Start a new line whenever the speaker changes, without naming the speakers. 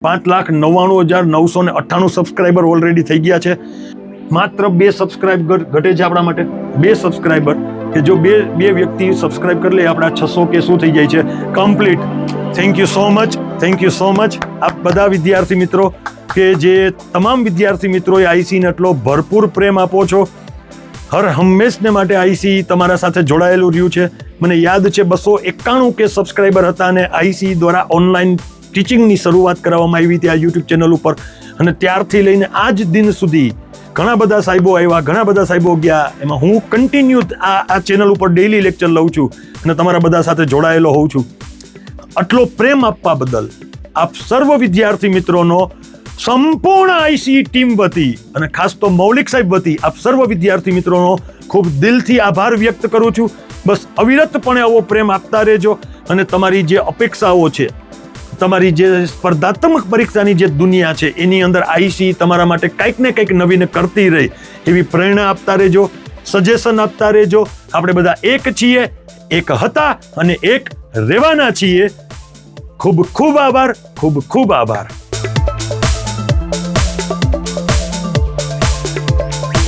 5,99,998 subscriber already થઈ ગયા છે. માત્ર 2 સબસ્ક્રાઈબર ઘટે છે આપણા માટે, 2 સબસ્ક્રાઈબર, કે જો બે વ્યક્તિ સબસ્ક્રાઈબ કરી લે આપણા 600 કે શું થઈ જાય છે complete. Thank you so much, thank you so much આપ બધા વિદ્યાર્થી મિત્રો, કે જે તમામ વિદ્યાર્થી મિત્રોએ આઈસીને એટલો ભરપૂર પ્રેમ આપો છો. હર હંમેશને માટે આઈસી તમારા સાથે જોડાયેલું રહ્યું છે. મને યાદ છે 291 કે સબસ્ક્રાઈબર હતા અને આઈસી દ્વારા ઓનલાઈન ટીચિંગની શરૂઆત કરવામાં આવી હતી આ યુટ્યુબ ચેનલ ઉપર, અને ત્યારથી લઈને આજ દિન સુધી ઘણા બધા સાહેબો આવ્યા, ઘણા બધા સાહેબો ગયા. એમાં હું કન્ટિન્યુ આ ચેનલ ઉપર ડેઈલી લેક્ચર લઉં છું અને તમારા બધા સાથે જોડાયેલો હોઉં છું. આટલો પ્રેમ આપવા બદલ આપ સર્વ વિદ્યાર્થી મિત્રોનો સંપૂર્ણ આઈસી ટીમ વતી અને ખાસ તો મૌલિક સાહેબ વતી આપ સર્વ વિદ્યાર્થી મિત્રોનો ખૂબ દિલથી આભાર વ્યક્ત કરું છું. બસ અવિરતપણે આવો પ્રેમ આપતા રહેજો અને તમારી જે અપેક્ષાઓ છે, તમારી જે સ્પર્ધાત્મક પરીક્ષાની જે દુનિયા છે એની અંદર આઈસી તમારા માટે કંઈક ને કંઈક નવીન કરતી રહે એવી પ્રેરણા આપતા રહેજો, સજેશન આપતા રહેજો. આપણે બધા એક છીએ, એક હતા અને એક રહેવાના છીએ. ખૂબ ખૂબ આભાર, ખૂબ ખૂબ આભાર.